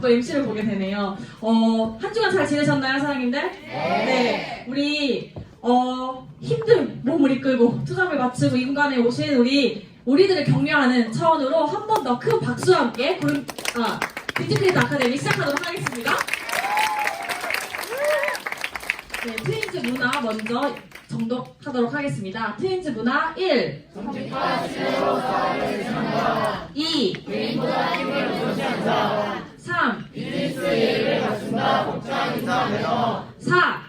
또 MC를 보게 되네요. 한 주간 잘 지내셨나요, 사장님들? 네. 우리 힘든 몸을 이끌고 투잡을 마치고 이 공간에 오신 우리들을 격려하는 차원으로 한 번 더 큰 박수와 함께 뷰티크리에이터 아카데미 시작하도록 하겠습니다. 네, 트윈즈 문화 먼저 정독하도록 하겠습니다. 트윈즈 문화 1. 2. 3. 4.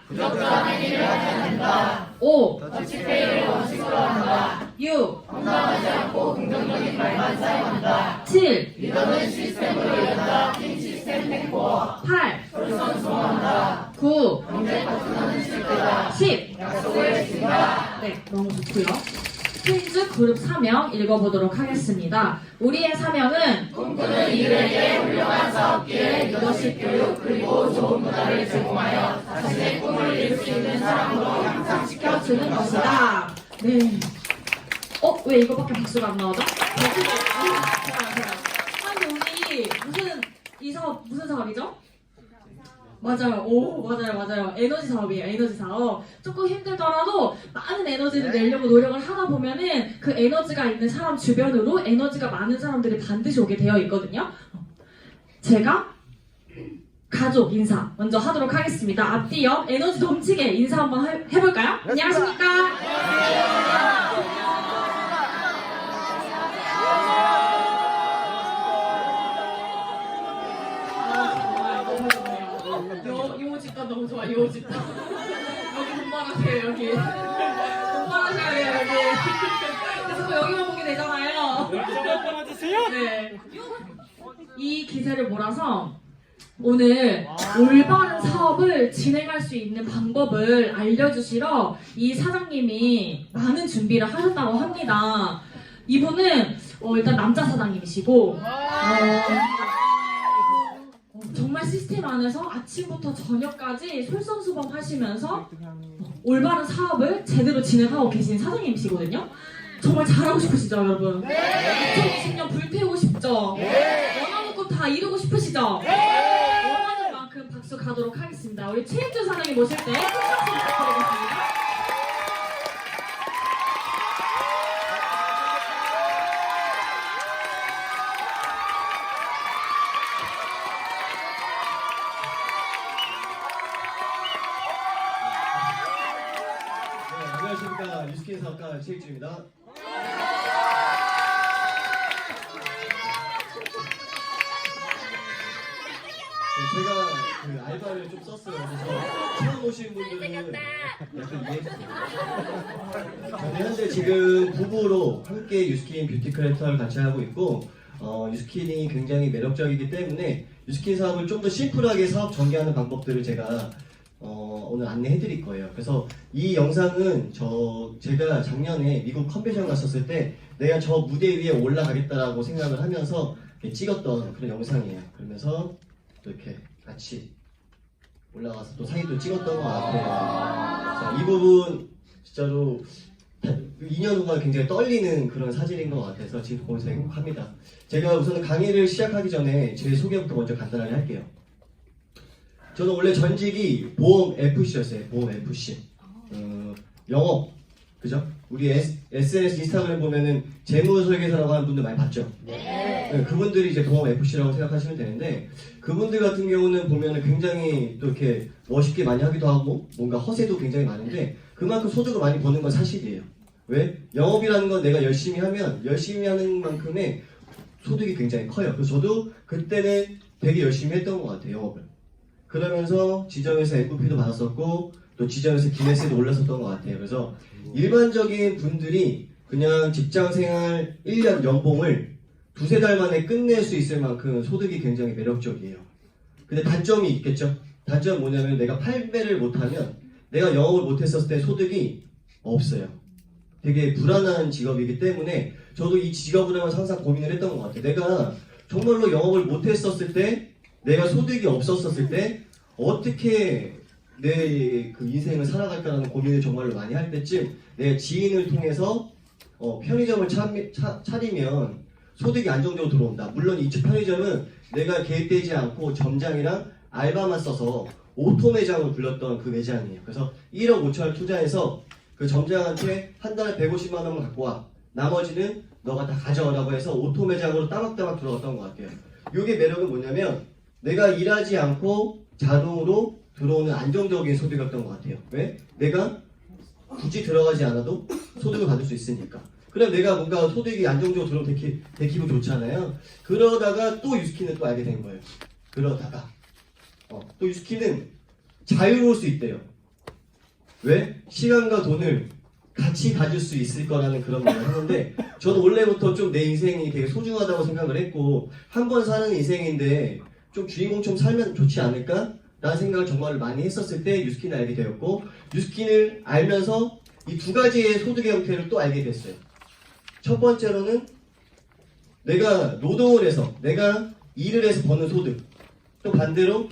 5. 6. 건강하지 않고 긍정적인 말만 사용한다. 7. 리더는 시스템으로 이른다. 팀 시스템 탱커. 8. 서로 수긍한다. 9. 경제 파트너는 실패다. 10. 약속을 지킨다. 네, 너무 좋고요. 트윈즈 그룹 사명 읽어보도록 하겠습니다. 우리의 사명은 꿈꾸는 이들에게 훌륭한 사업기회, 리더십 교육, 그리고 좋은 문화를 제공하여 자신의 꿈을 이룰 수 있는 사람으로 향상시켜주는 것이다. 네. 왜 이거밖에 박수가 안 나오죠? 아니, 우리 이 사업 무슨 사업이죠? 맞아요. 맞아요. 에너지 사업이에요. 에너지 사업. 조금 힘들더라도 많은 에너지를 내려고 노력을 하다 보면은 그 에너지가 있는 사람 주변으로 에너지가 많은 사람들이 반드시 오게 되어 있거든요. 제가 가족 인사 먼저 하도록 하겠습니다. 앞뒤 옆 에너지 넘치게 인사 한번 해볼까요? 안녕하십니까? 요 집단 너무 좋아. 요 집단 여기 분발하세요. 여기 분발하셔야 돼요. 여기 계속 여기만 보게 되잖아요. 네. 이 기세를 몰아서 오늘 올바른 사업을 진행할 수 있는 방법을 알려주시러 이 사장님이 많은 준비를 하셨다고 합니다. 이분은 일단 남자 사장님이시고 정말 시스템 안에서 아침부터 저녁까지 솔선수범 하시면서 올바른 사업을 제대로 진행하고 계신 사장님이시거든요. 정말 잘하고 싶으시죠, 여러분? 2020년 불태우고 싶죠? 원하는 것 다 이루고 싶으시죠? 원하는 만큼 박수 가도록 하겠습니다. 우리 최인주 사장님 모실 때 큰 박수 부탁드리겠습니다. 안녕하십니까. 유스킨 사업가 최일주입니다. 제가 그 알바를 좀 썼어요. 그래서 처음 오신 분들은 약간 이해해주세요. 저는 현재 지금 부부로 함께 유스킨 뷰티 크리에이터를 같이 하고 있고 유스킨이 굉장히 매력적이기 때문에 유스킨 사업을 좀 더 심플하게 사업 전개하는 방법들을 제가 오늘 안내해 드릴 거예요. 그래서 이 영상은 제가 작년에 미국 컨벤션 갔었을 때 내가 저 무대 위에 올라가겠다라고 생각을 하면서 찍었던 그런 영상이에요. 그러면서 또 이렇게 같이 올라가서 또 사진도 찍었던 것 같아요. 자, 이 부분 진짜로 2년 후가 굉장히 떨리는 그런 사진인 것 같아서 지금 보면서 행복합니다. 제가 우선 강의를 시작하기 전에 제 소개부터 먼저 간단하게 할게요. 저는 원래 전직이 보험 FC였어요. 보험 FC. 영업, 그죠? 우리 SNS 인스타그램 보면은 재무설계사라고 하는 분들 많이 봤죠? 네, 그분들이 이제 보험 FC라고 생각하시면 되는데 그분들 같은 경우는 보면은 굉장히 또 이렇게 멋있게 많이 하기도 하고 뭔가 허세도 굉장히 많은데 그만큼 소득을 많이 버는 건 사실이에요. 왜? 영업이라는 건 내가 열심히 하면 열심히 하는 만큼의 소득이 굉장히 커요. 그래서 저도 그때는 되게 열심히 했던 것 같아요. 영업을. 그러면서 지점에서 FP도 받았었고 또 지점에서 기네스에도 올랐었던 것 같아요. 그래서 일반적인 분들이 그냥 직장생활 1년 연봉을 두세 달 만에 끝낼 수 있을 만큼 소득이 굉장히 매력적이에요. 근데 단점이 있겠죠? 단점은 뭐냐면 내가 8배를 못하면 내가 영업을 못했었을 때 소득이 없어요. 되게 불안한 직업이기 때문에 저도 이 직업을 하면서 항상 고민을 했던 것 같아요. 내가 정말로 영업을 못했었을 때 내가 소득이 없었을 때 어떻게 내 그 인생을 살아갈까라는 고민을 정말로 많이 할 때쯤 내 지인을 통해서 편의점을 차리면 소득이 안정적으로 들어온다. 물론 이쪽 편의점은 내가 개입되지 않고 점장이랑 알바만 써서 오토 매장을 불렸던 그 매장이에요. 그래서 1억 5천을 투자해서 그 점장한테 한 달에 150만 원만 갖고 와. 나머지는 너가 다 가져오라고 해서 오토 매장으로 따박따박 들어갔던 것 같아요. 이게 매력은 뭐냐면 내가 일하지 않고 자동으로 들어오는 안정적인 소득이었던 것 같아요. 왜? 내가 굳이 들어가지 않아도 소득을 받을 수 있으니까. 그럼 내가 뭔가 소득이 안정적으로 들어오면 되게 기분 좋잖아요. 그러다가 또 유스킨을 또 알게 된 거예요. 그러다가 또 유스킨은 자유로울 수 있대요. 왜? 시간과 돈을 같이 가질 수 있을 거라는 그런 말을 하는데 저는 원래부터 좀 내 인생이 되게 소중하다고 생각을 했고 한 번 사는 인생인데 좀 주인공처럼 살면 좋지 않을까? 라는 생각을 정말 많이 했었을 때 유스킨을 알게 되었고 유스킨을 알면서 이 두 가지의 소득의 형태를 또 알게 됐어요. 첫 번째로는 내가 노동을 해서 내가 일을 해서 버는 소득 또 반대로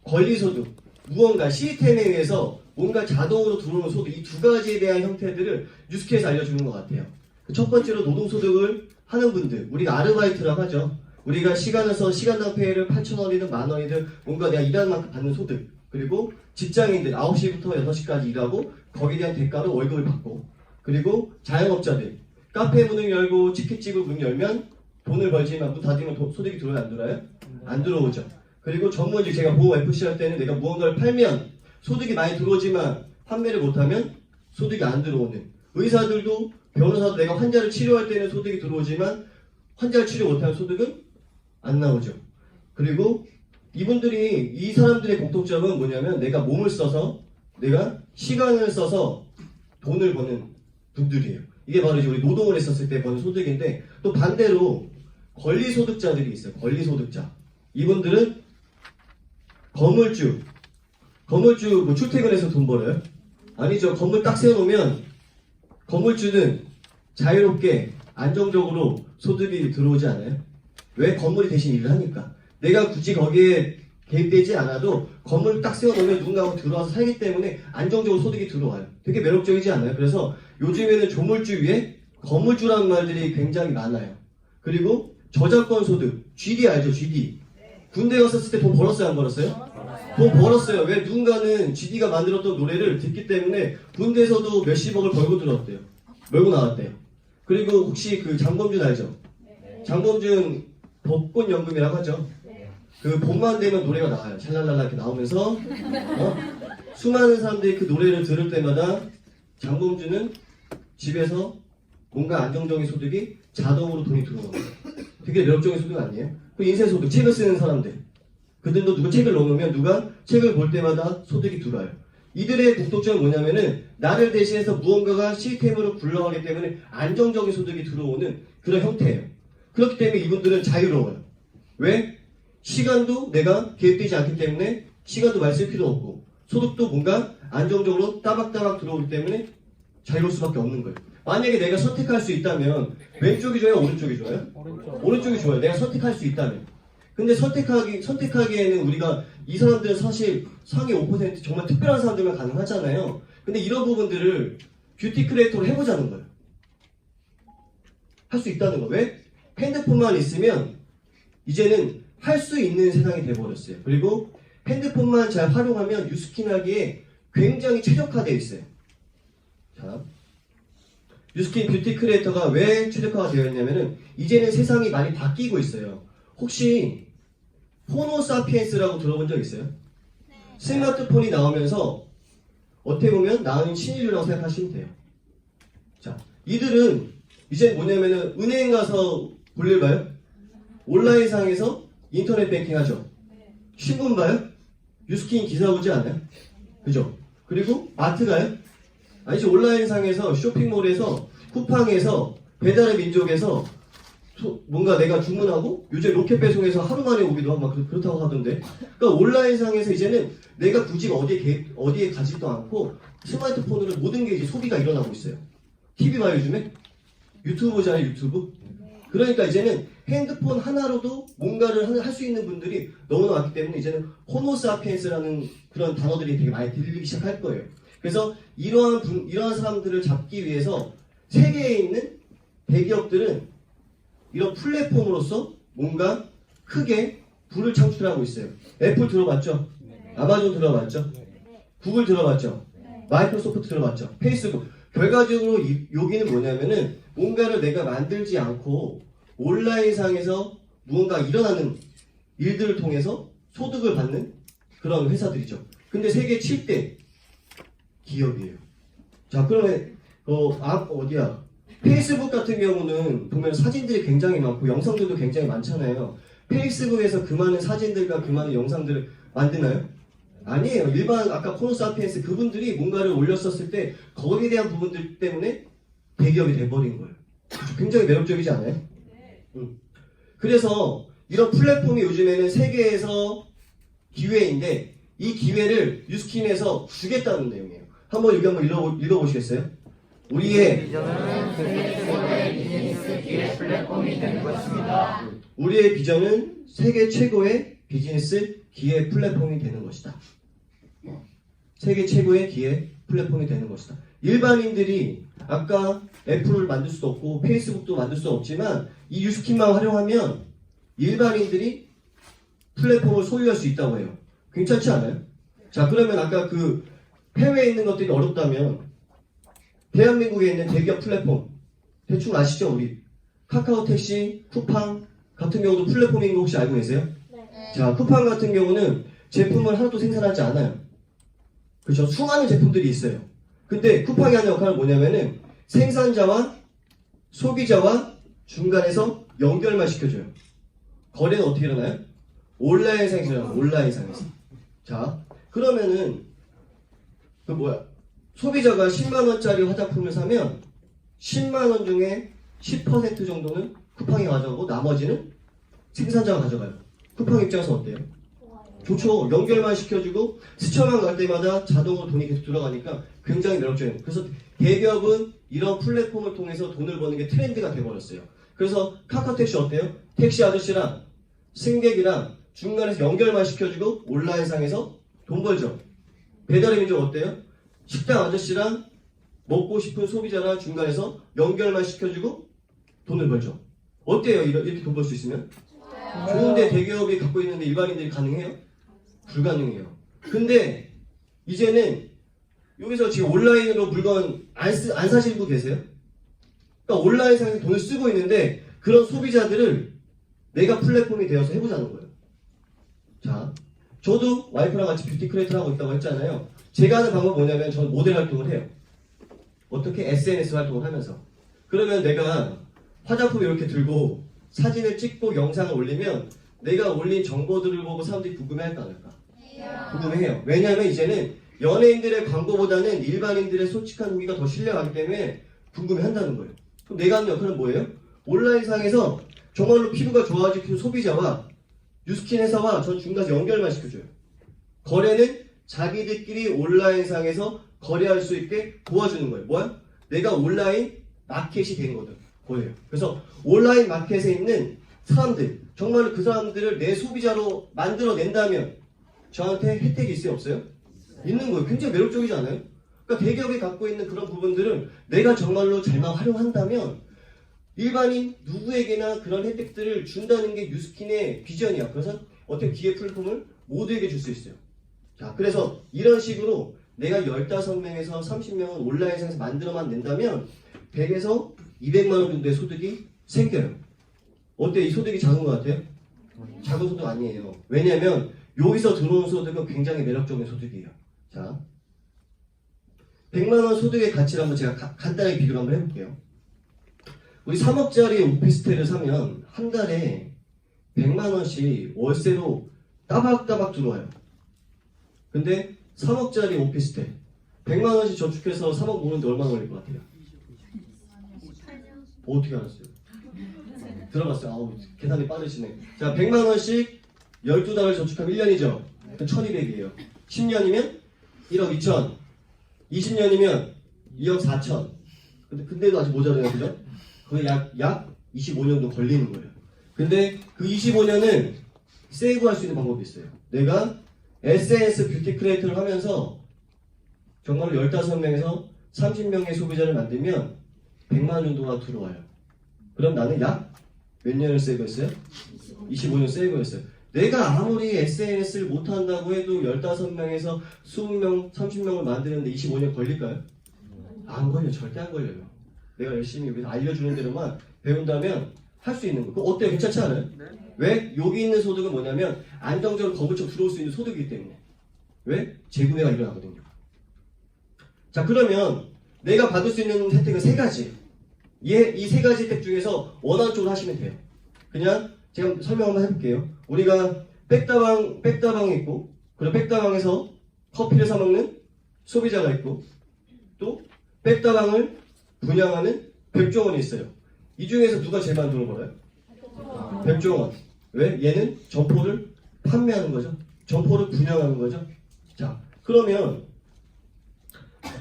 권리소득 무언가 시스템에 의해서 뭔가 자동으로 들어오는 소득 이 두 가지에 대한 형태들을 유스킨에서 알려주는 것 같아요. 첫 번째로 노동소득을 하는 분들 우리가 아르바이트라고 하죠. 우리가 시간을 써 시간당 페이를 8,000원이든 만원이든 뭔가 내가 일하는 만큼 받는 소득 그리고 직장인들 9시부터 6시까지 일하고 거기에 대한 대가로 월급을 받고 그리고 자영업자들 카페 문을 열고 치킨집을 문 열면 돈을 벌지만 문 닫으면 소득이 들어요 안 들어요? 안 들어오죠. 그리고 전문직 제가 보험 FC 할 때는 내가 무언가를 팔면 소득이 많이 들어오지만 판매를 못하면 소득이 안 들어오는 의사들도 변호사도 내가 환자를 치료할 때는 소득이 들어오지만 환자를 치료 못하면 소득은 안 나오죠. 그리고 이분들이 이 사람들의 공통점은 뭐냐면 내가 몸을 써서 내가 시간을 써서 돈을 버는 분들이에요. 이게 바로 이제 우리 노동을 했었을 때 버는 소득인데 또 반대로 권리소득자들이 있어요. 권리소득자. 이분들은 건물주 뭐 출퇴근해서 돈 벌어요? 아니죠. 건물 딱 세워놓으면 건물주는 자유롭게 안정적으로 소득이 들어오지 않아요? 왜? 건물이 대신 일을 하니까. 내가 굳이 거기에 개입되지 않아도 건물을 딱 세워놓으면 누군가가 들어와서 살기 때문에 안정적으로 소득이 들어와요. 되게 매력적이지 않아요? 그래서 요즘에는 조물주 위에 건물주라는 말들이 굉장히 많아요. 그리고 저작권 소득, GD 알죠? GD. 군대 갔었을 때 돈 벌었어요? 안 벌었어요? 돈 벌었어요. 왜? 누군가는 GD가 만들었던 노래를 듣기 때문에 군대에서도 몇십억을 벌고 들어왔대요. 벌고 나왔대요. 그리고 혹시 그 장범준 알죠? 장범준 복권연금이라고 하죠. 그 봄만 되면 노래가 나와요. 샬랄랄라 이렇게 나오면서 수많은 사람들이 그 노래를 들을 때마다 장범준은 집에서 뭔가 안정적인 소득이 자동으로 돈이 들어오는 거예요. 되게 매력적인 소득 아니에요? 그 인쇄소득, 책을 쓰는 사람들 그들도 누가 책을 넣어놓으면 누가 책을 볼 때마다 소득이 들어와요. 이들의 공통점은 뭐냐면은 나를 대신해서 무언가가 시스템으로 굴러가기 때문에 안정적인 소득이 들어오는 그런 형태예요. 그렇기 때문에 이분들은 자유로워요. 왜? 시간도 내가 개입되지 않기 때문에 시간도 많이 쓸 필요 없고 소득도 뭔가 안정적으로 따박따박 들어오기 때문에 자유로울 수밖에 없는 거예요. 만약에 내가 선택할 수 있다면 왼쪽이 좋아요? 오른쪽이 좋아요? 오른쪽이 좋아요. 내가 선택할 수 있다면. 근데 선택하기에는 우리가 이 사람들은 사실 상위 5% 정말 특별한 사람들만 가능하잖아요. 근데 이런 부분들을 뷰티 크리에이터로 해보자는 거예요. 할 수 있다는 거. 왜? 핸드폰만 있으면 이제는 할 수 있는 세상이 돼버렸어요. 그리고 핸드폰만 잘 활용하면 유스킨하기에 굉장히 최적화되어 있어요. 자, 유스킨 뷰티 크리에이터가 왜 최적화가 되어 있냐면은 이제는 세상이 많이 바뀌고 있어요. 혹시 호모사피엔스라고 들어본 적 있어요? 네. 스마트폰이 나오면서 어떻게 보면 나은 친인류라고 생각하시면 돼요. 자, 이들은 이제 뭐냐면은 은행 가서 볼일 봐요? 온라인상에서 인터넷 뱅킹 하죠? 신문 봐요? 유스킨 기사 보지 않아요? 그죠? 그리고 마트 가요? 아니죠. 온라인상에서 쇼핑몰에서 쿠팡에서 배달의 민족에서 뭔가 내가 주문하고 요즘 로켓 배송에서 하루 만에 오기도 하고 막 그렇다고 하던데. 그러니까 온라인상에서 이제는 내가 굳이 어디에 가지도 않고 스마트폰으로 모든 게 이제 소비가 일어나고 있어요. TV 봐요 요즘에? 유튜브 보잖아요 유튜브? 그러니까 이제는 핸드폰 하나로도 뭔가를 할 수 있는 분들이 너무나 많기 때문에 이제는 호모사피엔스라는 그런 단어들이 되게 많이 들리기 시작할 거예요. 그래서 이러한 사람들을 잡기 위해서 세계에 있는 대기업들은 이런 플랫폼으로서 뭔가 크게 부를 창출하고 있어요. 애플 들어봤죠? 아마존 들어봤죠? 구글 들어봤죠? 마이크로소프트 들어봤죠? 페이스북. 결과적으로 여기는 뭐냐면은 뭔가를 내가 만들지 않고 온라인상에서 무언가 일어나는 일들을 통해서 소득을 받는 그런 회사들이죠. 근데 세계 7대 기업이에요. 자, 그러면 어디야? 페이스북 같은 경우는 보면 사진들이 굉장히 많고 영상들도 굉장히 많잖아요. 페이스북에서 그 많은 사진들과 그 많은 영상들을 만드나요? 아니에요. 일반 아까 호모사피엔스 그분들이 뭔가를 올렸었을 때 거기에 대한 부분들 때문에 대기업이 돼버린 거예요. 굉장히 매력적이지 않아요? 그래서 이런 플랫폼이 요즘에는 세계에서 기회인데 이 기회를 뉴스킨에서 주겠다는 내용이에요. 한번 여기 한번 읽어보시겠어요? 우리의 비전은 세계 최고의 비즈니스 기회 플랫폼이 되는 것입니다. 우리의 비전은 세계 최고의 비즈니스 기회 플랫폼이 되는 것이다. 세계 최고의 기회 플랫폼이 되는 것이다. 일반인들이 아까 애플을 만들 수도 없고 페이스북도 만들 수 없지만 이 뉴스킨만 활용하면 일반인들이 플랫폼을 소유할 수 있다고 해요. 괜찮지 않아요? 자, 그러면 아까 그 해외에 있는 것들이 어렵다면 대한민국에 있는 대기업 플랫폼 대충 아시죠? 우리 카카오 택시, 쿠팡 같은 경우도 플랫폼인 거 혹시 알고 계세요? 네. 자, 쿠팡 같은 경우는 제품을 하나도 생산하지 않아요. 그렇죠? 수많은 제품들이 있어요. 근데 쿠팡이 하는 역할은 뭐냐면은 생산자와 소비자와 중간에서 연결만 시켜줘요. 거래는 어떻게 일어나요? 온라인상에서 일어나요. 온라인상에서. 자, 그러면은 소비자가 10만원짜리 화장품을 사면 10만원 중에 10% 정도는 쿠팡이 가져가고 나머지는 생산자가 가져가요. 쿠팡 입장에서 어때요? 좋죠. 연결만 시켜주고 스쳐만 갈 때마다 자동으로 돈이 계속 들어가니까 굉장히 매력적이에요. 그래서 대기업은 이런 플랫폼을 통해서 돈을 버는 게 트렌드가 돼버렸어요. 그래서 카카오택시 어때요? 택시 아저씨랑 승객이랑 중간에서 연결만 시켜주고 온라인상에서 돈 벌죠. 배달의 민족 어때요? 식당 아저씨랑 먹고 싶은 소비자랑 중간에서 연결만 시켜주고 돈을 벌죠. 어때요? 이렇게 돈 벌 수 있으면? 좋은데 대기업이 갖고 있는데 일반인들이 가능해요? 불가능해요. 근데 이제는 여기서 지금 온라인으로 물건 안 사시는 분 계세요? 그러니까 온라인상에서 돈을 쓰고 있는데 그런 소비자들을 내가 플랫폼이 되어서 해보자는 거예요. 자, 저도 와이프랑 같이 뷰티 크리에이터를 하고 있다고 했잖아요. 제가 하는 방법은 뭐냐면 저는 모델 활동을 해요. 어떻게? SNS 활동을 하면서. 그러면 내가 화장품 이렇게 들고 사진을 찍고 영상을 올리면 내가 올린 정보들을 보고 사람들이 궁금해할까 안 할까? 궁금해해요. 왜냐하면 이제는 연예인들의 광고보다는 일반인들의 솔직한 후기가 더 신뢰하기 때문에 궁금해한다는 거예요. 그럼 내가 하는 역할은 뭐예요? 온라인상에서 정말로 피부가 좋아지는 소비자와 뉴스킨 회사와 전 중간에서 연결만 시켜줘요. 거래는 자기들끼리 온라인상에서 거래할 수 있게 도와주는 거예요. 뭐야? 내가 온라인 마켓이 된 거든. 거예요. 그래서 온라인 마켓에 있는 사람들, 정말로 그 사람들을 내 소비자로 만들어낸다면 저한테 혜택이 있어요? 없어요? 있는 거예요. 굉장히 매력적이지 않아요? 그러니까 대기업이 갖고 있는 그런 부분들을 내가 정말로 잘만 활용한다면 일반인 누구에게나 그런 혜택들을 준다는 게 뉴스킨의 비전이야. 그래서 어떻게 기회 플랫폼을 모두에게 줄 수 있어요. 자, 그래서 이런 식으로 내가 15명에서 30명은 온라인상에서 만들어만 낸다면 100에서 200만 원 정도의 소득이 생겨요. 어때? 이 소득이 작은 것 같아요? 작은 소득 아니에요. 왜냐하면 여기서 들어오는 소득은 굉장히 매력적인 소득이에요. 자, 100만 원 소득의 가치를 한번 제가 간단하게 비교를 한번 해볼게요. 우리 3억짜리 오피스텔을 사면 한 달에 100만 원씩 월세로 따박따박 들어와요. 근데 3억짜리 오피스텔 100만 원씩 저축해서 3억 모으는데 얼마나 걸릴 것 같아요? 어떻게 알았어요? 들어봤어요. 아우, 계산이 빠르시네. 자, 100만 원씩 12달을 저축하면 1년이죠. 1200이에요. 10년이면 1억 2천. 20년이면 2억 4천. 근데도 아직 모자라요. 그죠? 거의 약 25년도 걸리는 거예요. 근데 그 25년을 세이브할 수 있는 방법이 있어요. 내가 SNS 뷰티 크리에이터를 하면서 정말로 15명에서 30명의 소비자를 만들면 100만 원 정도가 들어와요. 그럼 나는 약 몇 년을 세이브했어요? 25년 세이브했어요. 내가 아무리 SNS를 못한다고 해도 15명에서 20명, 30명을 만드는데 25년 걸릴까요? 안 걸려요. 절대 안 걸려요. 내가 열심히 여기서 알려주는 대로만 배운다면 할 수 있는 거. 그거 어때요? 괜찮지 않아요? 왜? 여기 있는 소득은 뭐냐면 안정적으로 거부처 들어올 수 있는 소득이기 때문에. 왜? 재구매가 일어나거든요. 자, 그러면 내가 받을 수 있는 혜택은 세 가지. 이 세 가지 혜택 중에서 원하는 쪽으로 하시면 돼요. 그냥 제가 설명 한번 해볼게요. 우리가 백다방이 있고, 그리고 백다방에서 커피를 사 먹는 소비자가 있고, 또 백다방을 분양하는 백종원이 있어요. 이 중에서 누가 제일 많은 돈을 벌어요? 백종원. 왜? 얘는 점포를 판매하는 거죠. 점포를 분양하는 거죠. 자, 그러면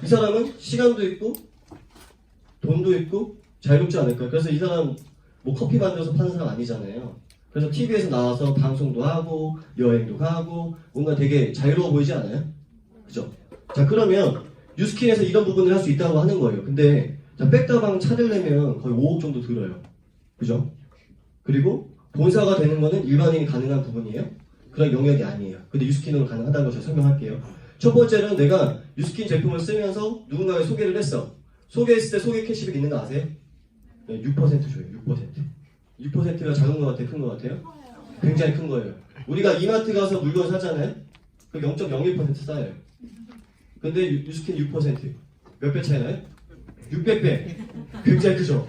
이 사람은 시간도 있고 돈도 있고 자유롭지 않을까요? 그래서 이 사람 뭐 커피 만들어서 파는 사람 아니잖아요. 그래서 TV에서 나와서 방송도 하고 여행도 가고 뭔가 되게 자유로워 보이지 않아요? 그죠? 자, 그러면 뉴스킨에서 이런 부분을 할 수 있다고 하는 거예요. 근데 자, 백다방 찾으려면 거의 5억 정도 들어요. 그죠? 그리고 본사가 되는 거는 일반인이 가능한 부분이에요. 그런 영역이 아니에요. 근데 뉴스킨으로 가능하다는 걸 제가 설명할게요. 첫 번째는 내가 뉴스킨 제품을 쓰면서 누군가에게 소개를 했어. 소개했을 때 소개 캐시백 있는 거 아세요? 네, 6% 줘요. 6%. 6%가 작은 것 같아요? 큰 것 같아요? 굉장히 큰 거예요. 우리가 이마트 가서 물건 사잖아요? 그 0.01% 쌓여요. 근데 뉴스킨 6%. 몇 배 차이 나요? 600배. 굉장히 크죠?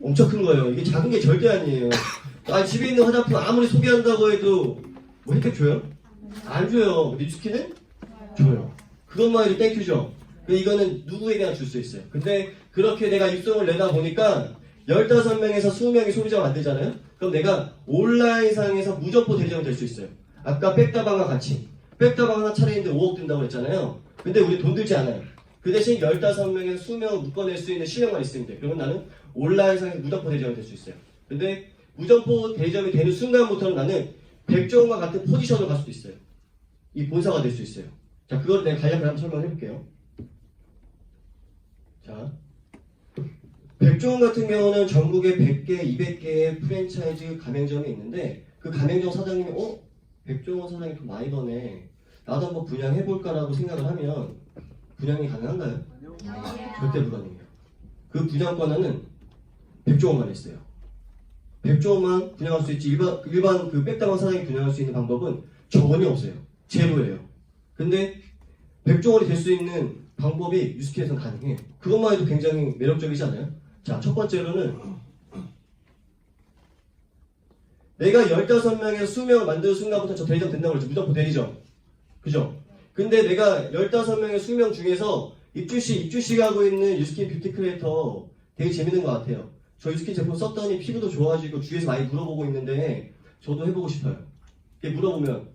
엄청 큰 거예요. 이게 작은 게 절대 아니에요. 아, 집에 있는 화장품 아무리 소개한다고 해도 뭐 혜택 줘요? 안 줘요. 근데 뉴스킨은 줘요. 그것만 해도 땡큐죠? 이거는 누구에게나 줄 수 있어요. 근데 그렇게 내가 입소문을 내다 보니까 15명에서 20명이 소비자가 만들잖아요? 그럼 내가 온라인상에서 무점포 대리점이 될 수 있어요. 아까 백다방과 같이. 백다방 하나 차리는데 5억 든다고 했잖아요. 근데 우리 돈 들지 않아요. 그 대신 15명에서 20명을 묶어낼 수 있는 실력만 있으면 돼. 그러면 나는 온라인상에서 무점포 대리점이 될 수 있어요. 근데 무점포 대리점이 되는 순간부터는 나는 백종원과 같은 포지션으로 갈 수도 있어요. 이 본사가 될 수 있어요. 자, 그걸 내가 간략하게 한번 설명해 볼게요. 자, 백종원 같은 경우는 전국에 100개, 200개의 프랜차이즈 가맹점이 있는데 그 가맹점 사장님이 백종원 사장이 돈 많이 버네. 나도 한번 분양해볼까라고 생각을 하면 분양이 가능한가요? 절대 불가능해요. 그 분양권은 백종원만 있어요. 백종원만 분양할 수 있지 일반 그 백다방 사장이 분양할 수 있는 방법은 전혀 없어요. 제로예요. 근데 백종원이 될 수 있는 방법이 뉴스킨에서는 가능해요. 그것만 해도 굉장히 매력적이지 않아요? 자, 첫 번째로는 내가 15명에서 20명을 만드는 순간부터 저 대리점 된다고 그랬죠. 무조건 대리점. 그죠? 근데 내가 15명의 20명 중에서 입주씨가 하고 있는 뉴스킨 뷰티 크리에이터 되게 재밌는 것 같아요. 저 뉴스킨 제품 썼더니 피부도 좋아지고 주위에서 많이 물어보고 있는데 저도 해보고 싶어요. 물어보면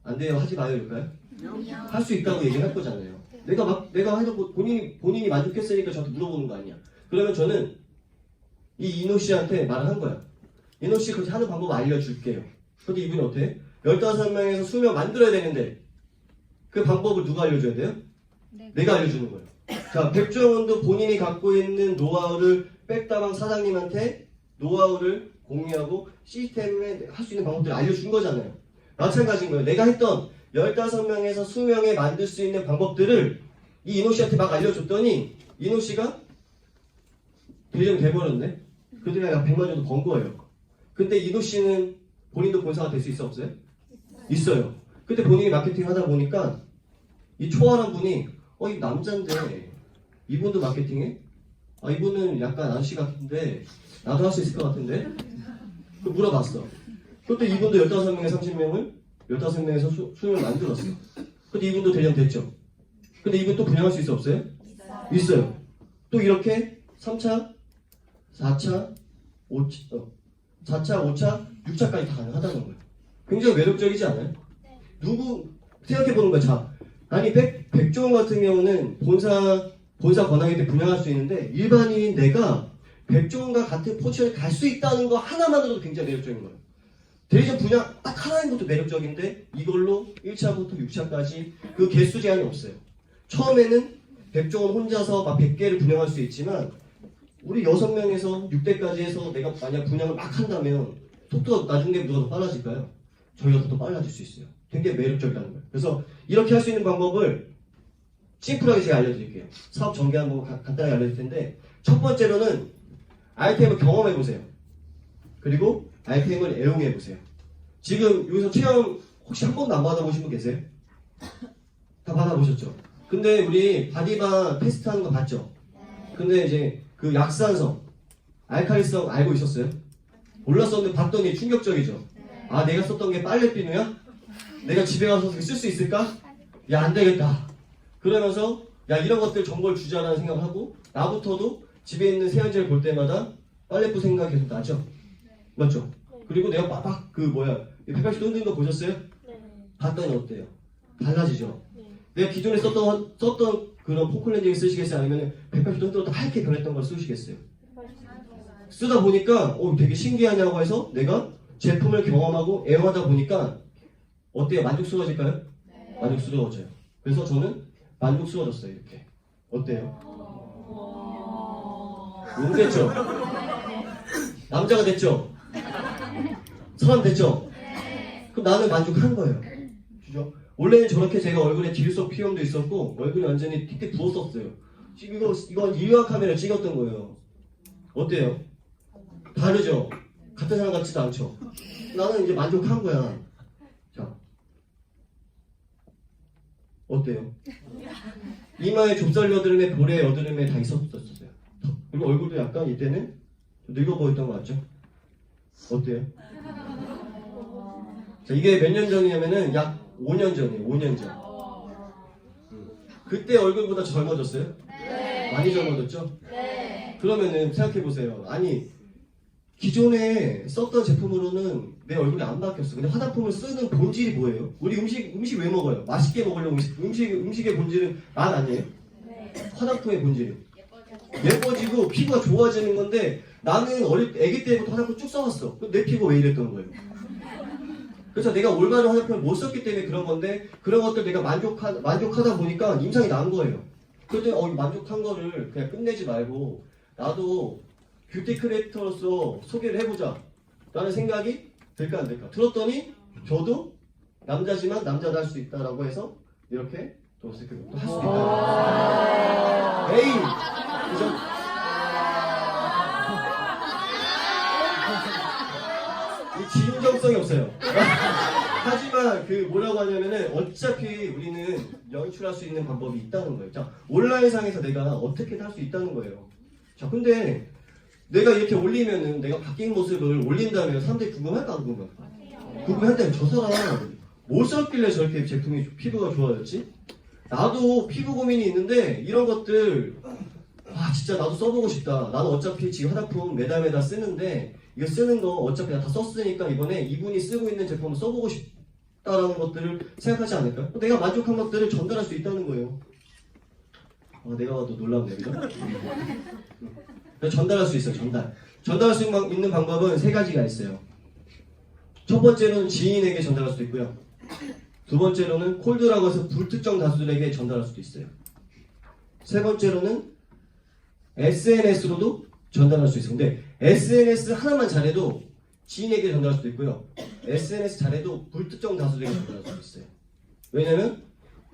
안 돼요, 하지 마요 이럴까요? 할 수 있다고 얘기할 거잖아요. 내가 해도 본인이 만족했으니까 저한테 물어보는 거 아니야. 그러면 저는 이 이노 씨한테 말을 한 거야. 이노 씨 그렇게 하는 방법 알려줄게요. 근데 이분이 어때? 15명에서 20명 만들어야 되는데 그 방법을 누가 알려줘야 돼요? 내가 알려주는 거예요. 자, 백종원도 본인이 갖고 있는 노하우를 백다방 사장님한테 노하우를 공유하고 시스템에 할 수 있는 방법들을 알려준 거잖아요. 마찬가지인 거예요. 내가 했던 15명에서 20명에 만들 수 있는 방법들을 이 이노 씨한테 막 알려줬더니 이노 씨가 대리점이 돼버렸네. 그래도 내가 100만 정도 번 거예요. 근데 이노 씨는 본인도 본사가 될 수 있어 없어요? 있어요. 근데 본인이 마케팅 하다 보니까 이 초월한 분이 이 남잔데 이분도 마케팅해? 이분은 약간 아저씨 같은데 나도 할 수 있을 것 같은데? 물어봤어. 그때 이분도 15명에 30명을 15명에서 20명을 만들었어. 근데 이분도 대리점 됐죠. 근데 이분 또 분양할 수 있어 없어요? 있어요. 또 이렇게 3차, 4차, 5차, 6차까지 다 가능하다는 거예요. 굉장히 매력적이지 않아요? 생각해보는 거야. 자, 아니 백종원 같은 경우는 본사 권한일 때 분양할 수 있는데 일반인인 내가 백종원과 같은 포지션에 갈 수 있다는 거 하나만으로도 굉장히 매력적인 거예요. 대리점 분양 딱 하나인 것도 매력적인데 이걸로 1차부터 6차까지 그 개수 제한이 없어요. 처음에는 백종원 혼자서 막 100개를 분양할 수 있지만 우리 6명에서 6대까지 해서 내가 만약 분양을 막 한다면 속도가 나중에 누가 더 빨라질까요? 저희가 더 빨라질 수 있어요. 굉장히 매력적이라는 거예요. 그래서 이렇게 할 수 있는 방법을 심플하게 제가 알려드릴게요. 사업 전개 한번 간단하게 알려드릴 텐데 첫 번째로는 아이템을 경험해보세요. 그리고 아이템을 애용해보세요. 지금 여기서 체험 혹시 한 번도 안 받아보신 분 계세요? 다 받아보셨죠? 근데 우리 바디바 테스트하는 거 봤죠? 근데 이제 그 약산성, 알칼리성 알고 있었어요? 몰랐었는데 봤더니 충격적이죠? 아, 내가 썼던 게 빨래 비누야? 내가 집에 가서 쓸 수 있을까? 야, 안 되겠다. 그러면서 야, 이런 것들 정보를 주자라는 생각을 하고 나부터도 집에 있는 세안제를 볼 때마다 빨래부 생각이 계속 나죠? 맞죠? 그리고 내가 빠박 그 뭐야 180도 흔드는 거 보셨어요? 봤더니 어때요? 달라지죠? 내가 기존에 썼던 그런 포클렌징을 쓰시겠어요? 아니면 180도 흔들었다 하얗게 변했던 걸 쓰시겠어요? 쓰다 보니까 되게 신기하냐고 해서 내가 제품을 경험하고 애용하다 보니까 어때요? 만족스러워질까요? 만족스러워져요. 그래서 저는 만족스러워졌어요. 이렇게. 어때요? 용 됐죠? 남자가 됐죠? 사람 됐죠? 그럼 나는 만족한 거예요. 그죠? 원래는 저렇게 제가 얼굴에 지루성 피염도 있었고 얼굴이 완전히 틱틱 부었었어요. 이건 일회화 카메라 찍었던 거예요. 어때요? 다르죠? 같은 사람 같지도 않죠? 나는 이제 만족한 거야. 자, 어때요? 이마에 좁쌀 여드름에 볼에 여드름에 다 있었었어요. 그리고 얼굴도 약간 이때는 늙어 보였던 거 같죠? 어때요? 자, 이게 몇 년 전이냐면은 약 5년 전이에요. 5년 전. 그때 얼굴보다 젊어졌어요? 네. 많이 젊어졌죠? 네. 그러면은 생각해보세요. 아니 기존에 썼던 제품으로는 내 얼굴이 안 바뀌었어. 근데 화장품을 쓰는 본질이 뭐예요? 우리 음식 왜 먹어요? 맛있게 먹으려고 음식의 본질은 맛 아니에요? 네. 화장품의 본질은 예뻐지고 피부가 좋아지는 건데 나는 아기 때부터 화장품 쭉 써왔어. 그럼 내 피부가 왜 이랬던 거예요? 그래서 내가 올바른 화장품을 못 썼기 때문에 그런 건데 그런 것들 내가 만족하다 보니까 임상이 난 거예요. 그랬더니 만족한 거를 그냥 끝내지 말고 나도 뷰티 크리에이터로서 소개를 해보자 라는 생각이 들까 안 들까? 들었더니 저도 남자지만 남자도 할 수 있다라고 해서 이렇게 또 할 수 있다. 에이! 그죠? 이 진정성이 없어요. 하지만 그 뭐라고 하냐면은 어차피 우리는 연출할 수 있는 방법이 있다는 거예요. 자, 온라인상에서 내가 어떻게 할 수 있다는 거예요. 자, 근데 내가 이렇게 올리면은 내가 바뀐 모습을 올린다면 사람들이 궁금할까 안 궁금할까? 궁금한데 저 사람 뭘 썼길래 저렇게 제품이 피부가 좋아졌지? 나도 피부 고민이 있는데 이런 것들 진짜 나도 써보고 싶다. 나는 어차피 지금 화장품 매달 쓰는데 이거 쓰는 거 어차피 다 썼으니까 이번에 이분이 쓰고 있는 제품을 써보고 싶다라는 것들을 생각하지 않을까요? 내가 만족한 것들을 전달할 수 있다는 거예요. 내가 봐도 놀랍네, 그죠? 전달할 수 있어요. 전달할 수 있는 방법은 3가지가 있어요. 첫 번째로는 지인에게 전달할 수도 있고요. 두 번째로는 콜드라고 해서 불특정 다수들에게 전달할 수도 있어요. 세 번째로는 SNS로도 전달할 수 있어요. 근데 SNS 하나만 잘해도 지인에게 전달할 수도 있고요. SNS 잘해도 불특정 다수들에게 전달할 수도 있어요. 왜냐면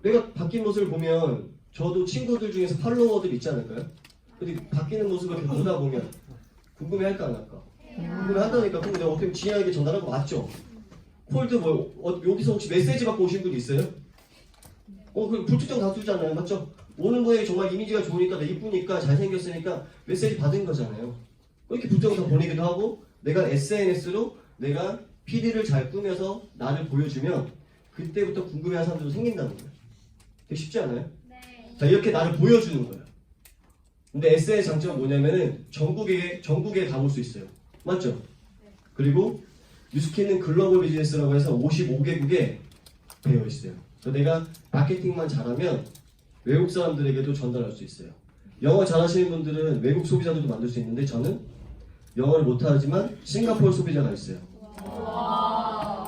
내가 바뀐 모습을 보면 저도 친구들 중에서 팔로워들 있지 않을까요? 근데 바뀌는 모습을 이렇게 보다 보면 궁금해할까 안 할까? 궁금해한다니까. 그럼 내가 어떻게 지인에게 전달한 거 맞죠? 콜드 여기서 혹시 메시지 받고 오신 분 있어요? 그 불특정 다수잖아요, 맞죠? 오는 거에 정말 이미지가 좋으니까, 내 이쁘니까, 잘생겼으니까 메시지 받은 거잖아요. 이렇게 불특정 보내기도 하고, 내가 SNS로 내가 PD를 잘 꾸며서 나를 보여주면 그때부터 궁금해하는 사람들도 생긴다는 거예요. 되게 쉽지 않아요? 네. 자, 이렇게 나를 보여주는 거예요. 근데 SNS 장점은 뭐냐면은 전국에 가볼 수 있어요. 맞죠? 그리고 뉴스킨은 글로벌 비즈니스라고 해서 55개국에 되어 있어요. 그래서 내가 마케팅만 잘하면 외국 사람들에게도 전달할 수 있어요. 영어 잘하시는 분들은 외국 소비자들도 만들 수 있는데 저는 영어를 못하지만 싱가포르 소비자가 있어요.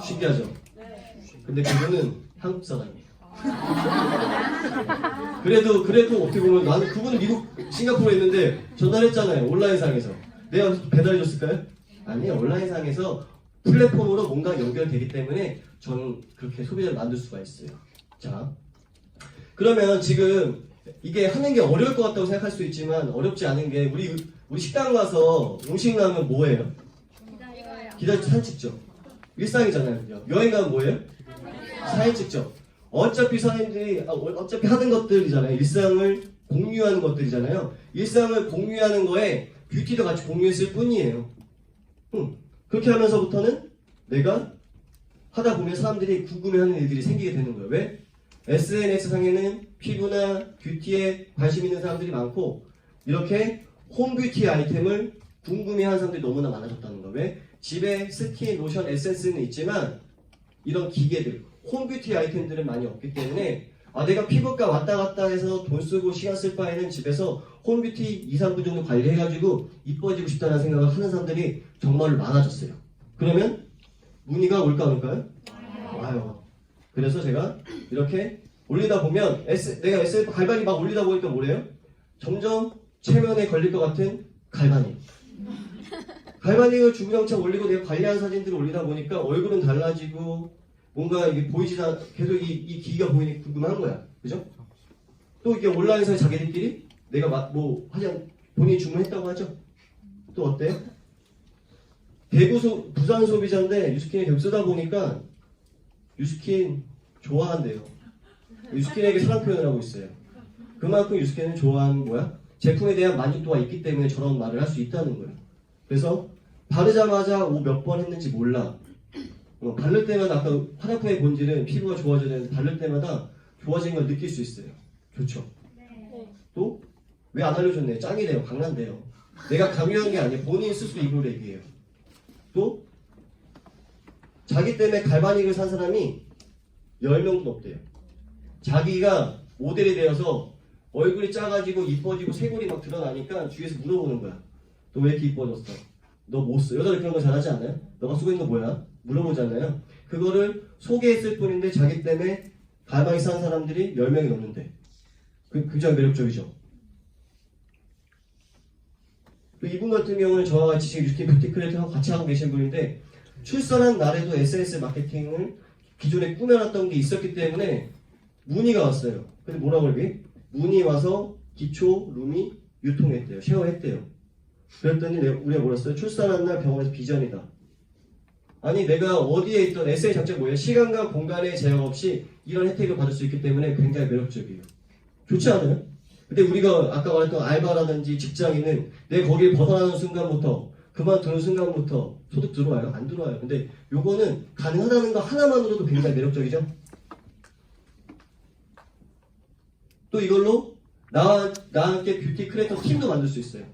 신기하죠? 근데 그분은 한국 사람이에요. 그래도 어떻게 보면 나는 그분은 미국 싱가포르에 있는데 전달했잖아요. 온라인상에서. 내가 배달해줬을까요? 아니요. 온라인상에서 플랫폼으로 뭔가 연결되기 때문에 저는 그렇게 소비자를 만들 수가 있어요. 자, 그러면 지금 이게 하는 게 어려울 것 같다고 생각할 수 있지만 어렵지 않은 게 우리 식당 가서 음식 나오면 뭐예요? 기다려서 사진 찍죠. 일상이잖아요. 그죠? 여행 가면 뭐예요? 사진 찍죠. 어차피 어차피 하는 것들이잖아요. 일상을 공유하는 것들이잖아요. 일상을 공유하는 거에 뷰티도 같이 공유했을 뿐이에요. 그렇게 하면서부터는 내가 하다 보면 사람들이 궁금해하는 일들이 생기게 되는 거예요. 왜? SNS상에는 피부나 뷰티에 관심 있는 사람들이 많고 이렇게 홈뷰티 아이템을 궁금해하는 사람들이 너무나 많아졌다는 거예요. 왜? 집에 스킨, 로션, 에센스는 있지만 이런 기계들, 홈뷰티 아이템들은 많이 없기 때문에 내가 피부과 왔다 갔다 해서 돈 쓰고 시간 쓸 바에는 집에서 홈뷰티 2, 3분 정도 관리해가지고 이뻐지고 싶다는 생각을 하는 사람들이 정말 많아졌어요. 그러면 문의가 올까 안 올까요? 와요. 그래서 제가 이렇게 올리다 보면 내가 SF 갈바닉 막 올리다 보니까 뭐래요? 점점 체면에 걸릴 것 같은 갈바닉. 갈바닉을 주구장창 올리고 내가 관리한 사진들을 올리다 보니까 얼굴은 달라지고 뭔가 이게 보이지도 계속 이 기기가 보이니까 궁금한 거야. 그죠? 또 이게 온라인에서 자기들끼리 내가 뭐 하자 본인이 주문했다고 하죠. 또 어때요? 부산 소비자인데 유스킨을 계속 쓰다 보니까 유스킨 좋아한대요. 유스킨에게 사랑 표현을 하고 있어요. 그만큼 유스킨은 좋아하는 거야. 제품에 대한 만족도가 있기 때문에 저런 말을 할 수 있다는 거예요. 그래서 바르자마자 옷 몇 번 했는지 몰라. 바를 때마다 아까 화장품의 본질은 피부가 좋아져야 되는데 바를 때마다 좋아지는 걸 느낄 수 있어요. 좋죠? 또 왜 안 알려줬네? 짱이래요. 강난데요. 내가 강요한 게 아니에요. 본인 스스로 입으로 얘기해요. 또 자기 때문에 갈바닉을 산 사람이 10명도 없대요. 자기가 모델이 되어서 얼굴이 작아지고 이뻐지고 쇄골이 막 드러나니까 주위에서 물어보는 거야. 너 왜 이렇게 이뻐졌어? 너 뭐 써? 여자들 그런 거 잘하지 않아요? 너가 쓰고 있는 거 뭐야? 물어보잖아요. 그거를 소개했을 뿐인데 자기 때문에 갈바닉 산 사람들이 10명이 넘는데 굉장히 매력적이죠. 이분 같은 경우는 저와 같이 지금 유스킨 뷰티 크리에이터하고 같이 하고 계신 분인데 출산한 날에도 SNS 마케팅을 기존에 꾸며놨던 게 있었기 때문에 문의가 왔어요. 근데 뭐라고 그러게? 문의 와서 기초 룸이 유통했대요. 쉐어했대요. 그랬더니 우리가 뭐랬어요? 출산한 날 병원에서 비전이다. 아니 내가 어디에 있던 에세이 장점 뭐예요? 시간과 공간의 제약 없이 이런 혜택을 받을 수 있기 때문에 굉장히 매력적이에요. 좋지 않아요? 근데 우리가 아까 말했던 알바라든지 직장인은 내 거기를 벗어나는 순간부터 그만두는 순간부터 소득 들어와요? 안 들어와요. 근데 요거는 가능하다는 거 하나만으로도 굉장히 매력적이죠. 또 이걸로 나와 함께 뷰티 크리에이터 팀도 만들 수 있어요.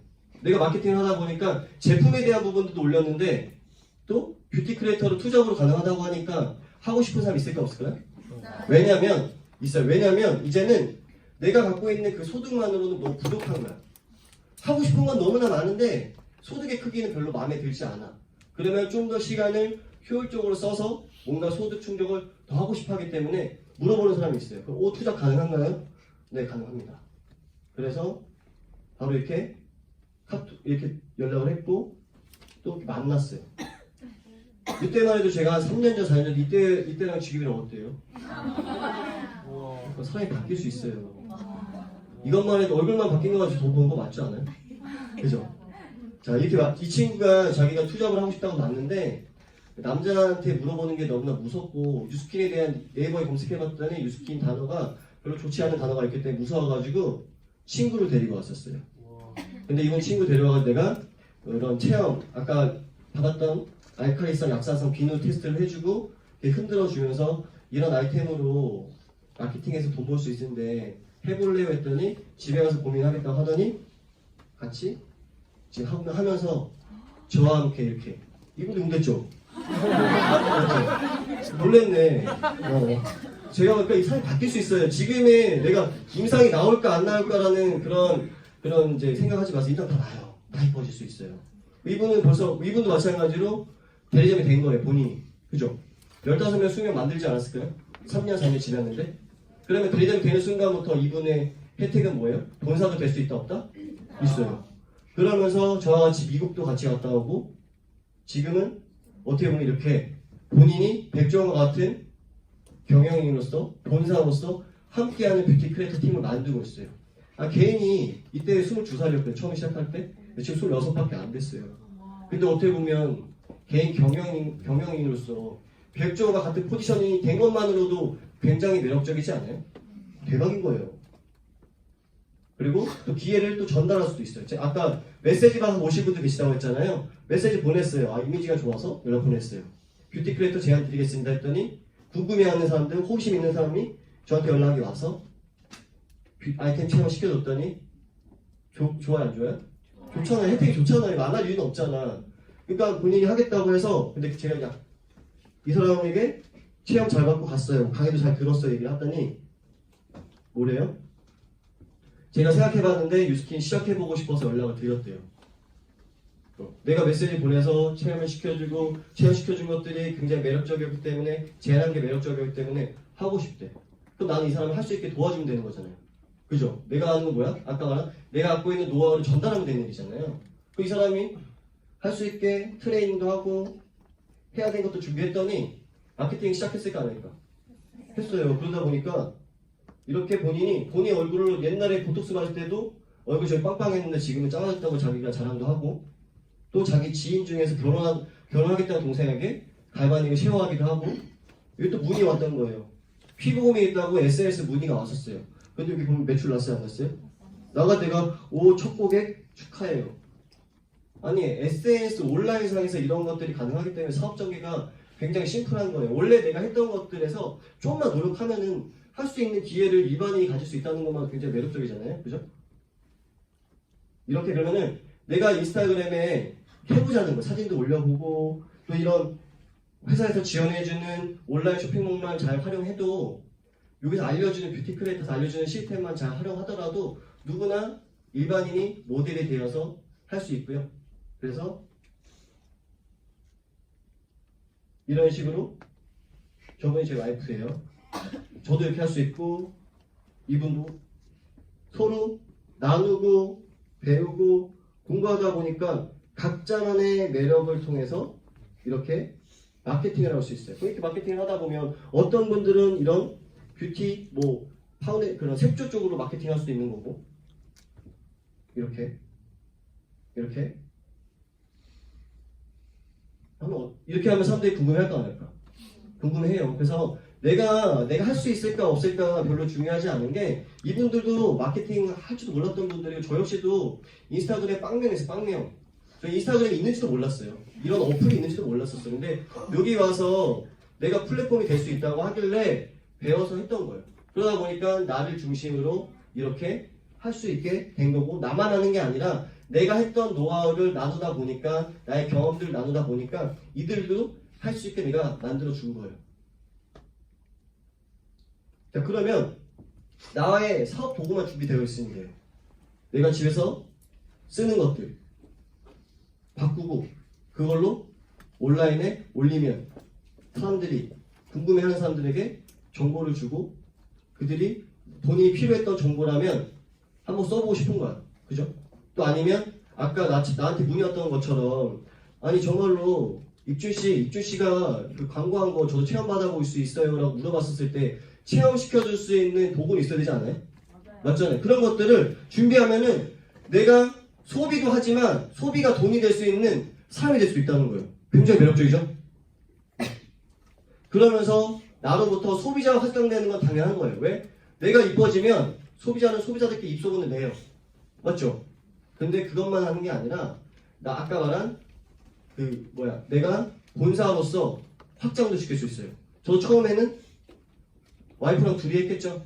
내가 마케팅을 하다 보니까 제품에 대한 부분도 올렸는데 또 뷰티 크리에이터로 투잡으로 가능하다고 하니까 하고 싶은 사람 있을까 없을까요? 왜냐면 있어요. 왜냐면 이제는 내가 갖고 있는 그 소득만으로는 너무 부족한 거야. 하고 싶은 건 너무나 많은데 소득의 크기는 별로 마음에 들지 않아. 그러면 좀 더 시간을 효율적으로 써서 뭔가 소득 충족을 더 하고 싶어 하기 때문에 물어보는 사람이 있어요. 그럼 투잡 가능한가요? 네, 가능합니다. 그래서 바로 이렇게 연락을 했고 또 만났어요. 이때만 해도 제가 한 3년 전, 4년 전 이때랑 지금이랑 어때요? 사람이 바뀔 수 있어요. 이것만 해도 얼굴만 바뀐 거 가지고 돈 버는 거 맞지 않아요? 그죠? 자, 이렇게 이 친구가 자기가 투잡을 하고 싶다고 왔는데 남자한테 물어보는 게 너무나 무섭고 유스킨에 대한 네이버에 검색해봤더니 유스킨 단어가 별로 좋지 않은 단어가 있기 때문에 무서워가지고 친구를 데리고 왔었어요. 근데 이번 친구 데려와가지고 내가 이런 체험, 아까 받았던 알칼리성, 약산성 비누 테스트를 해주고 흔들어주면서 이런 아이템으로 마케팅에서 돈 벌 수 있는데 해볼래요 했더니 집에 가서 고민하겠다고 하더니 같이 지금 하면서 저와 함께 이렇게 이분도 응됐죠? 놀랬네. 제가 보니까 이 사람이 바뀔 수 있어요. 지금의 내가 임상이 나올까 안 나올까라는 그런 이제 생각하지 마세요. 일단 다 나요. 다 이뻐질 수 있어요. 이분도 마찬가지로 대리점이 된 거예요. 본인이. 그죠? 15명, 20명 만들지 않았을까요? 3년, 4년 지났는데 그러면 그리டம் 되는 순간부터 이분의 혜택은 뭐예요? 본사도 될 수 있다 없다? 있어요. 그러면서 저와 같이 미국도 같이 갔다 오고 지금은 어떻게 보면 이렇게 본인이 백종원과 같은 경영인으로서 본사로서 함께하는 뷰티 크리에이터 팀을 만들고 있어요. 개인이 이때 22살이었거든요. 처음 시작할 때. 지금 26밖에 안 됐어요. 근데 어떻게 보면 개인 경영인으로서 백종원과 같은 포지션이 된 것만으로도 굉장히 매력적이지 않아요? 대박인 거예요. 그리고 또 기회를 또 전달할 수도 있어요. 제가 아까 메시지 받아서 오실 분들 계시다고 했잖아요. 메시지 보냈어요. 이미지가 좋아서 연락 보냈어요. 뷰티 크리에이터 제안 드리겠습니다 했더니 궁금해하는 사람들, 호기심 있는 사람이 저한테 연락이 와서 아이템 체험 시켜줬더니 좋아요 안 좋아요? 좋잖아요. 혜택이 좋잖아요. 안 할 이유는 없잖아. 그러니까 본인이 하겠다고 해서 근데 제가 그냥 이 사람에게 체험 잘 받고 갔어요. 강의도 잘 들었어요. 얘기를 하더니 뭐래요? 제가 생각해봤는데 유스킨 시작해보고 싶어서 연락을 드렸대요. 내가 메시지 보내서 체험을 시켜주고 체험시켜준 것들이 굉장히 매력적이었기 때문에 제안한 게 매력적이었기 때문에 하고 싶대. 그럼 나는 이 사람을 할 수 있게 도와주면 되는 거잖아요. 그죠? 내가 하는 건 뭐야? 아까 말한 내가 갖고 있는 노하우를 전달하면 되는 일이잖아요. 그 이 사람이 할 수 있게 트레이닝도 하고 해야 되는 것도 준비했더니 마케팅 시작했을까 안 할까? 했어요. 그러다 보니까 이렇게 본인 얼굴을 옛날에 보톡스 맞을 때도 얼굴 저기 빵빵했는데 지금은 작아졌다고 자기가 자랑도 하고 또 자기 지인 중에서 결혼하겠다는 동생에게 갈바닉을 쉐어하기도 하고 여기 또 문의 왔던 거예요. 피부고민이 있다고 SNS 문의가 왔었어요. 근데 여기 보면 매출 났어요 안 났어요? 나가 내가 첫 고객 축하해요. 아니 SNS 온라인상에서 이런 것들이 가능하기 때문에 사업 전개가 굉장히 심플한 거예요. 원래 내가 했던 것들에서 조금만 노력하면은 할 수 있는 기회를 일반인이 가질 수 있다는 것만 굉장히 매력적이잖아요. 그죠? 이렇게 그러면은 내가 인스타그램에 해보자는 거 사진도 올려보고 또 이런 회사에서 지원해주는 온라인 쇼핑몰만 잘 활용해도 여기서 알려주는 뷰티 크리에이터에서 알려주는 시스템만 잘 활용하더라도 누구나 일반인이 모델이 되어서 할 수 있고요. 그래서 이런 식으로 저분이 제 와이프예요. 저도 이렇게 할 수 있고 이분도 서로 나누고 배우고 공부하다 보니까 각자만의 매력을 통해서 이렇게 마케팅을 할 수 있어요. 이렇게 마케팅을 하다 보면 어떤 분들은 이런 뷰티 그런 색조 쪽으로 마케팅할 수도 있는 거고 이렇게 하면 사람들이 궁금해할까 안 할까? 궁금해해요. 그래서 내가 할 수 있을까 없을까 별로 중요하지 않은 게 이분들도 마케팅 할지도 몰랐던 분들이고 저 역시도 인스타그램 빵명에서 빵명 저 인스타그램이 있는지도 몰랐어요. 이런 어플이 있는지도 몰랐었어요. 근데 여기 와서 내가 플랫폼이 될 수 있다고 하길래 배워서 했던 거예요. 그러다 보니까 나를 중심으로 이렇게 할 수 있게 된 거고 나만 하는 게 아니라 내가 했던 노하우를 나누다 보니까 나의 경험들을 나누다 보니까 이들도 할 수 있게 내가 만들어 준 거예요. 자, 그러면 나의 사업 도구만 준비되어 있으면 돼요. 내가 집에서 쓰는 것들 바꾸고 그걸로 온라인에 올리면 사람들이 궁금해하는 사람들에게 정보를 주고 그들이 본인이 필요했던 정보라면 한번 써보고 싶은 거야. 그죠? 또 아니면 아까 나한테 문의 왔던 것처럼 아니 정말로 입준 씨가 그 광고한 거 저도 체험 받아볼 수 있어요? 라고 물어봤었을 때 체험시켜줄 수 있는 도구는 있어야 되지 않아요? 맞잖아요. 그런 것들을 준비하면은 내가 소비도 하지만 소비가 돈이 될 수 있는 사람이 될 수 있다는 거예요. 굉장히 매력적이죠? 그러면서 나로부터 소비자가 확장되는 건 당연한 거예요. 왜? 내가 이뻐지면 소비자는 소비자들끼리 입소문을 내요. 맞죠? 근데 그것만 하는 게 아니라 나 아까 말한 내가 본사로서 확장도 시킬 수 있어요. 저도 처음에는 와이프랑 둘이 했겠죠.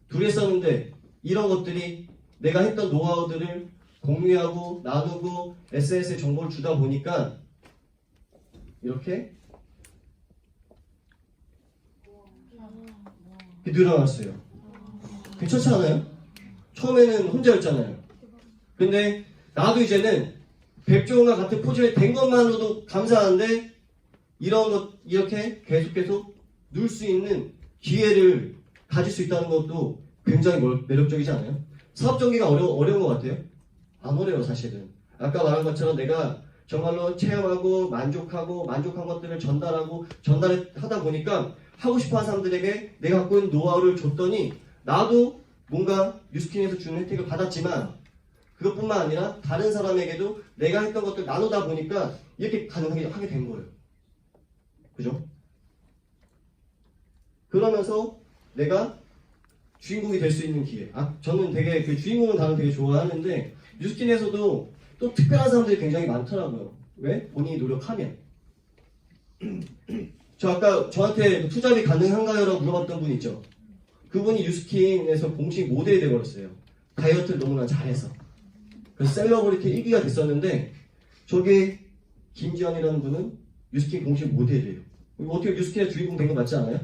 둘이 했었는데 이런 것들이 내가 했던 노하우들을 공유하고 나누고 SNS에 정보를 주다 보니까 이렇게 늘어났어요. 괜찮지 않아요? 처음에는 혼자였잖아요. 근데 나도 이제는 백종원과 같은 포지션이 된 것만으로도 감사한데 이런 것 이렇게 계속 누릴 수 있는 기회를 가질 수 있다는 것도 굉장히 매력적이지 않아요? 사업 전개가 어려운 것 같아요? 안 어려워 사실은. 아까 말한 것처럼 내가 정말로 체험하고 만족하고 만족한 것들을 전달하다 보니까 하고 싶어하는 사람들에게 내가 갖고 있는 노하우를 줬더니 나도 뭔가 뉴스킨에서 주는 혜택을 받았지만 그것뿐만 아니라 다른 사람에게도 내가 했던 것들 나누다 보니까 이렇게 가능하게 된 거예요. 그죠? 그러면서 내가 주인공이 될 수 있는 기회. 저는 되게 그 주인공은 단어 되게 좋아하는데 뉴스킨에서도 또 특별한 사람들이 굉장히 많더라고요. 왜? 본인이 노력하면. 저 아까 저한테 투잡이 가능한가요? 라고 물어봤던 분 있죠. 그분이 뉴스킨에서 공식 모델이 되어버렸어요. 다이어트를 너무나 잘해서. 그래서 셀러브리티 1기가 됐었는데 저기 김지연이라는 분은 뉴스킨 공식 모델이에요. 어떻게 뉴스킨의 주인공 된 거 맞지 않아요?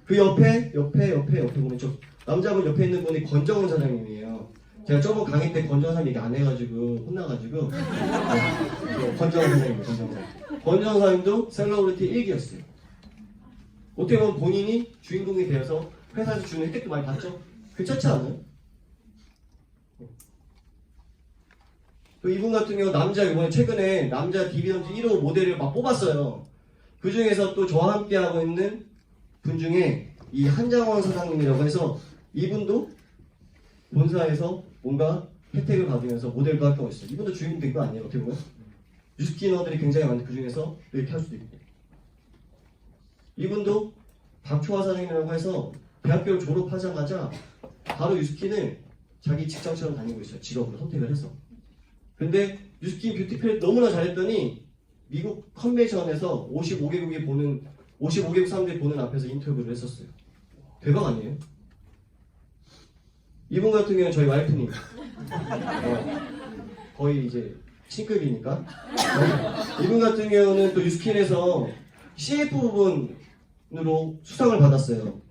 그 옆에 보면 저 남자분 옆에 있는 분이 권정훈 사장님이에요. 제가 저번 강의 때 권정훈 사장님 얘기 안 해가지고 혼나가지고 권정훈 사장님. 권정훈 사장님도 셀러브리티 1기였어요. 어떻게 보면 본인이 주인공이 되어서 회사에서 주는 혜택도 많이 받죠? 괜찮지 않아요? 또 이분 같은 경우 이번에 최근에 남자 디비던트 1호 모델을 막 뽑았어요. 그 중에서 또 저와 함께 하고 있는 분 중에 이 한장원 사장님이라고 해서 이분도 본사에서 뭔가 혜택을 받으면서 모델도 활동하고 있어요. 이분도 주인공 된 거 아니에요? 어떻게 보면? 뉴스키너들이 굉장히 많은데 그 중에서 이렇게 할 수도 있고. 이분도 박초아 사장님이라고 해서 대학교를 졸업하자마자 바로 뉴스킨을 자기 직장처럼 다니고 있어요. 직업으로 선택을 해서. 근데 뉴스킨 뷰티클 너무나 잘했더니 미국 컨벤션에서 55개국 사람들이 보는 앞에서 인터뷰를 했었어요. 대박 아니에요? 이분 같은 경우는 저희 와이프님. 거의 이제 C급이니까. 이분 같은 경우는 또 뉴스킨에서 CF 부분으로 수상을 받았어요.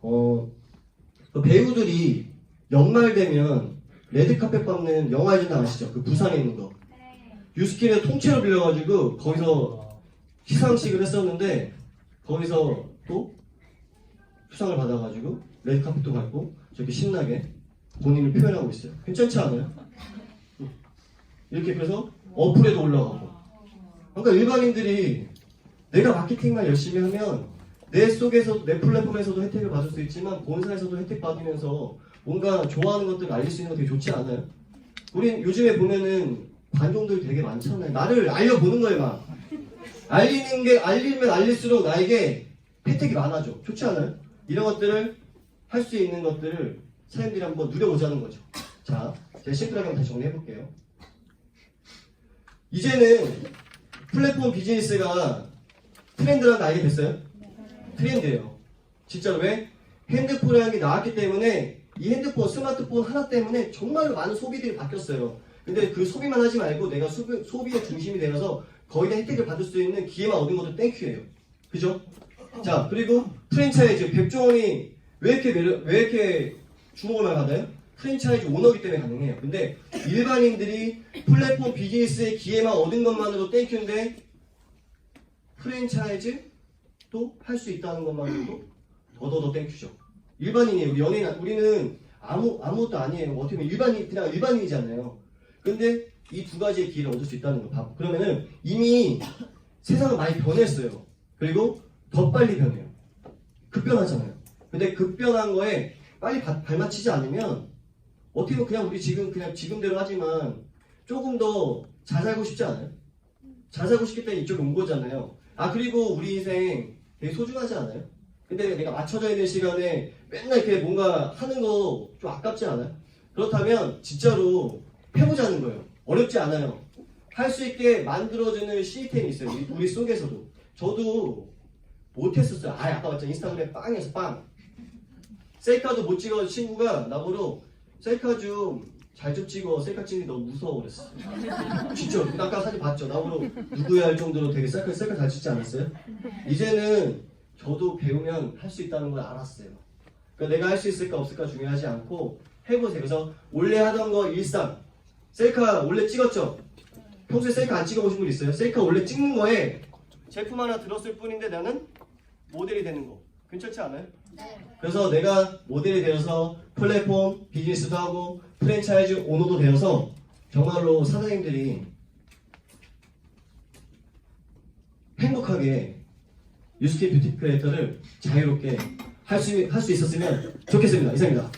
그 배우들이 연말 되면 레드카펫 밟는 영화제장 아시죠? 그 부산에 있는 거. 뉴스킨에 통째로 빌려가지고 거기서 시상식을 했었는데 거기서 또 수상을 받아가지고 레드카펫도 밟고 저렇게 신나게 본인을 표현하고 있어요. 괜찮지 않아요? 이렇게 그래서 어플에도 올라가고. 그러니까 일반인들이 내가 마케팅만 열심히 하면 내 플랫폼에서도 혜택을 받을 수 있지만 본사에서도 혜택 받으면서 뭔가 좋아하는 것들을 알릴 수 있는 거 되게 좋지 않아요? 우린 요즘에 보면은 관종들 되게 많잖아요. 나를 알려보는 거예요, 막. 알리면 알릴수록 나에게 혜택이 많아져. 좋지 않아요? 이런 것들을 할 수 있는 것들을 사람들이 한번 누려보자는 거죠. 자, 제가 심플하게 한번 다시 정리해볼게요. 이제는 플랫폼 비즈니스가 트렌드라는 거 알게 됐어요? 트렌드예요. 진짜로 왜? 핸드폰이라는 게 나왔기 때문에 이 핸드폰, 스마트폰 하나 때문에 정말로 많은 소비들이 바뀌었어요. 근데 그 소비만 하지 말고 내가 소비의 중심이 되어서 거기다 혜택을 받을 수 있는 기회만 얻은 것도 땡큐예요. 그죠? 자, 그리고 프랜차이즈, 백종원이 왜 이렇게 주목을 많이 받아요? 프랜차이즈 오너기 때문에 가능해요. 근데 일반인들이 플랫폼 비즈니스의 기회만 얻은 것만으로 땡큐인데 프랜차이즈 또 할 수 있다는 것만으로도 더더더 땡큐죠. 일반인이에요. 우리 연예인, 우리는 아무것도 아니에요. 어떻게 보면 그냥 일반인이잖아요. 근데 이 두 가지의 기회를 얻을 수 있다는 거. 그러면은 이미 세상은 많이 변했어요. 그리고 더 빨리 변해요. 급변하잖아요. 근데 급변한 거에 빨리 발맞추지 않으면 어떻게 보면 그냥 우리 지금대로 하지만 조금 더 잘 살고 싶지 않아요? 잘 살고 싶기 때문에 이쪽에 온 거잖아요. 그리고 우리 인생 되게 소중하지 않아요? 근데 내가 맞춰져 있는 시간에 맨날 이렇게 뭔가 하는 거 좀 아깝지 않아요? 그렇다면 진짜로 해보자는 거예요. 어렵지 않아요. 할 수 있게 만들어주는 시스템이 있어요. 우리 속에서도. 저도 못했었어요. 아까 맞죠? 인스타그램 빵이었어, 빵. 셀카도 못 찍어 친구가 나보러 셀카 잘 좀 찍어. 셀카 찍는 게 너무 무서워 그랬어. 진짜 아까 사진 봤죠? 나보러 누구야 할 정도로 되게 셀카 잘 찍지 않았어요? 이제는 저도 배우면 할 수 있다는 걸 알았어요. 그러니까 내가 할 수 있을까 없을까 중요하지 않고 해보세요. 그래서 원래 하던 거 일상. 셀카 원래 찍었죠? 평소에 셀카 안 찍어보신 분 있어요? 셀카 원래 찍는 거에 제품 하나 들었을 뿐인데 나는 모델이 되는 거. 괜찮지 않아요? 그래서 내가 모델이 되어서 플랫폼 비즈니스도 하고 프랜차이즈 오너도 되어서 정말로 사장님들이 행복하게 유스킨 뷰티 크리에이터를 자유롭게 할 수 있었으면 좋겠습니다. 이상입니다.